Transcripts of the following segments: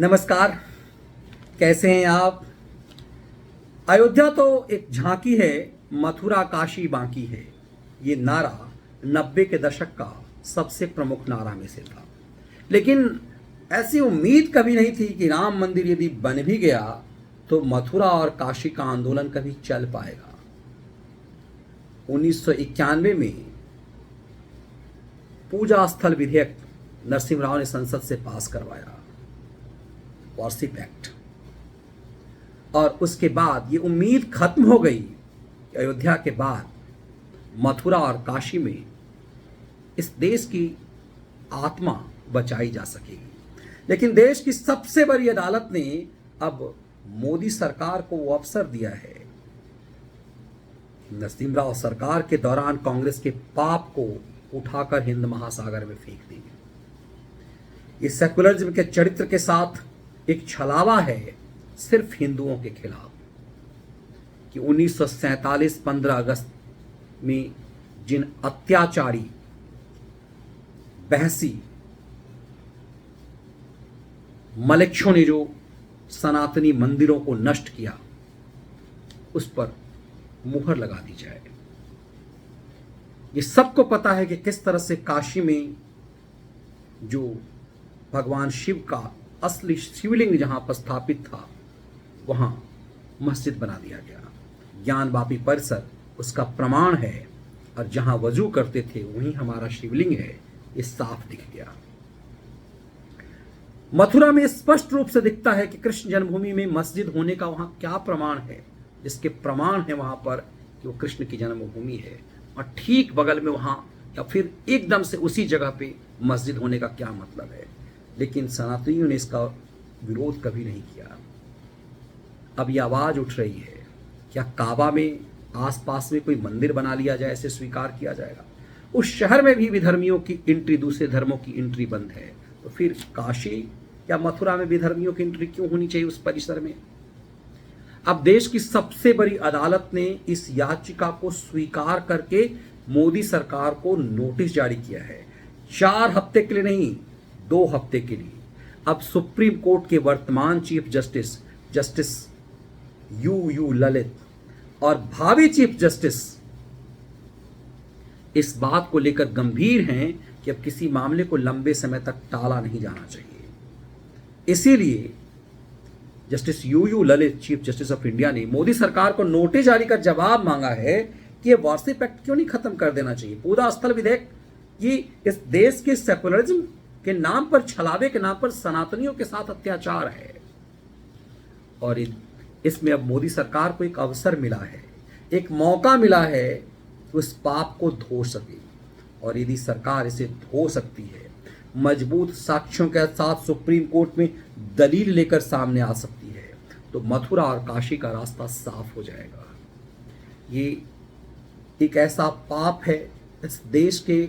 नमस्कार। कैसे हैं आप? अयोध्या तो एक झांकी है, मथुरा काशी बाकी है। ये नारा 90 के दशक का सबसे प्रमुख नारा में से था। लेकिन ऐसी उम्मीद कभी नहीं थी कि राम मंदिर यदि बन भी गया तो मथुरा और काशी का आंदोलन कभी चल पाएगा। 1991 में पूजा स्थल विधेयक नरसिम्हा राव ने संसद से पास करवाया, वार्षिक एक्ट। और उसके बाद ये उम्मीद खत्म हो गई कि अयोध्या के बाद मथुरा और काशी में इस देश की आत्मा बचाई जा सकेगी। लेकिन देश की सबसे बड़ी अदालत ने अब मोदी सरकार को वो अवसर दिया है। नरसिम्हा राव सरकार के दौरान कांग्रेस के पाप को उठाकर हिंद महासागर में फेंक देंगे। इस सेकुलरिज्म के चरित्र के साथ एक छलावा है सिर्फ हिंदुओं के खिलाफ कि 1947 15 अगस्त में जिन अत्याचारी बहसी मलेच्छों ने जो सनातनी मंदिरों को नष्ट किया, उस पर मुहर लगा दी जाए। ये सबको पता है कि किस तरह से काशी में जो भगवान शिव का असली शिवलिंग जहां पर स्थापित था, वहां मस्जिद बना दिया गया। ज्ञानवापी परिसर उसका प्रमाण है, और जहां वजू करते थे वहीं हमारा शिवलिंग है, ये साफ दिख गया। मथुरा में स्पष्ट रूप से दिखता है कि कृष्ण जन्मभूमि में मस्जिद होने का वहां क्या प्रमाण है, जिसके प्रमाण है वहां पर कि वो कृष्ण की जन्मभूमि है, और ठीक बगल में वहां या फिर एकदम से उसी जगह पे मस्जिद होने का क्या मतलब है। लेकिन सनातनियों ने इसका विरोध कभी नहीं किया। अब यह आवाज उठ रही है, क्या काबा में आसपास में कोई मंदिर बना लिया जाए, ऐसे स्वीकार किया जाएगा? उस शहर में भी विधर्मियों की एंट्री, दूसरे धर्मों की एंट्री बंद है, तो फिर काशी या मथुरा में विधर्मियों की एंट्री क्यों होनी चाहिए उस परिसर में? अब देश की सबसे बड़ी अदालत ने इस याचिका को स्वीकार करके मोदी सरकार को नोटिस जारी किया है। 4 हफ्ते के लिए नहीं, 2 हफ्ते के लिए। अब सुप्रीम कोर्ट के वर्तमान चीफ जस्टिस यू ललित और भावी चीफ जस्टिस इस बात को लेकर गंभीर हैं कि अब किसी मामले को लंबे समय तक टाला नहीं जाना चाहिए। इसीलिए justice U Lalit, chief justice of India, ने मोदी सरकार को नोटिस जारी कर जवाब मांगा है कि यह वार्षिक एक्ट क्यों नहीं खत्म कर देना चाहिए। पूजा स्थल विधेयक ये इस देश के सेकुलरिज्म के नाम पर, छलावे के नाम पर सनातनियों के साथ अत्याचार है। और इसमें अब मोदी सरकार को एक अवसर मिला है, एक मौका मिला है कि उस पाप को धो सके। और यदि सरकार इसे धो सकती है, मजबूत साक्ष्यों के साथ सुप्रीम कोर्ट में दलील लेकर सामने आ सकती है, तो मथुरा और काशी का रास्ता साफ हो जाएगा। ये एक ऐसा पाप है इस देश के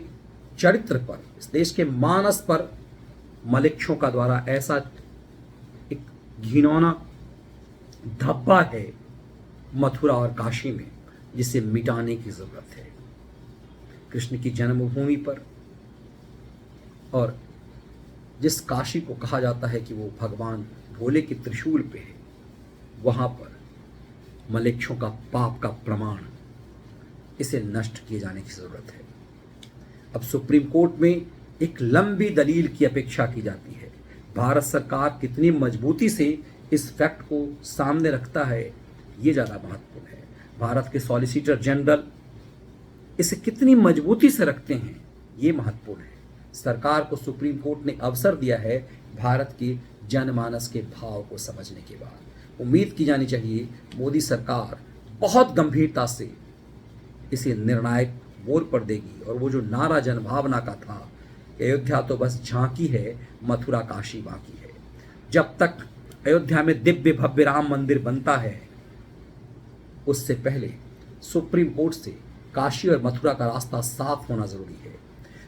चरित्र पर, इस देश के मानस पर मलेच्छों का द्वारा ऐसा एक घिनौना धब्बा है मथुरा और काशी में, जिसे मिटाने की जरूरत है। कृष्ण की जन्मभूमि पर, और जिस काशी को कहा जाता है कि वो भगवान भोले के त्रिशूल पे है, वहां पर मलेच्छों का पाप का प्रमाण, इसे नष्ट किए जाने की जरूरत है। अब सुप्रीम कोर्ट में एक लंबी दलील की अपेक्षा की जाती है। भारत सरकार कितनी मजबूती से इस फैक्ट को सामने रखता है, ये ज़्यादा महत्वपूर्ण है। भारत के सॉलिसिटर जनरल इसे कितनी मजबूती से रखते हैं, ये महत्वपूर्ण है। सरकार को सुप्रीम कोर्ट ने अवसर दिया है भारत के जनमानस के भाव को समझने के बाद। उम्मीद की जानी चाहिए मोदी सरकार बहुत गंभीरता से इसे निर्णायक मोड़ पर देगी, और वो जो नारा जनभावना का था कि अयोध्या तो बस झांकी है, मथुरा काशी बाकी है, जब तक अयोध्या में दिव्य भव्य राम मंदिर बनता है, उससे पहले सुप्रीम कोर्ट से काशी और मथुरा का रास्ता साफ होना जरूरी है।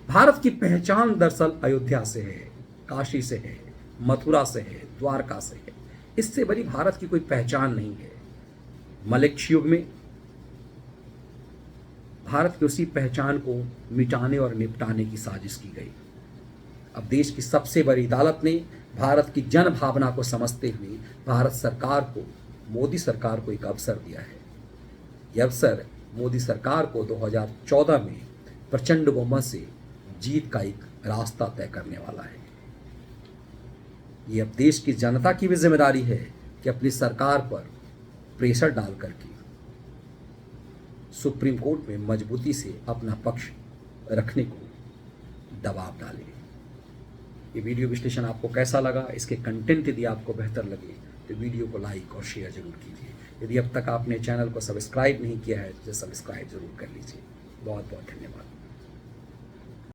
भारत की पहचान दरअसल अयोध्या से है, काशी से है, मथुरा से है, द्वारका से है। इससे बड़ी भारत की कोई पहचान नहीं है। मलेच्छ युग में भारत की उसी पहचान को मिटाने और निपटाने की साजिश की गई। अब देश की सबसे बड़ी अदालत ने भारत की जन भावना को समझते हुए भारत सरकार को, मोदी सरकार को एक अवसर दिया है। यह अवसर मोदी सरकार को 2014 में प्रचंड बहुमत से जीत का एक रास्ता तय करने वाला है। ये अब देश की जनता की भी जिम्मेदारी है कि अपनी सरकार पर प्रेशर डाल करके सुप्रीम कोर्ट में मजबूती से अपना पक्ष रखने को दबाव डाले। ये वीडियो विश्लेषण आपको कैसा लगा, इसके कंटेंट यदि आपको बेहतर लगे तो वीडियो को लाइक और शेयर जरूर कीजिए। यदि अब तक आपने चैनल को सब्सक्राइब नहीं किया है तो सब्सक्राइब जरूर कर लीजिए। बहुत बहुत धन्यवाद।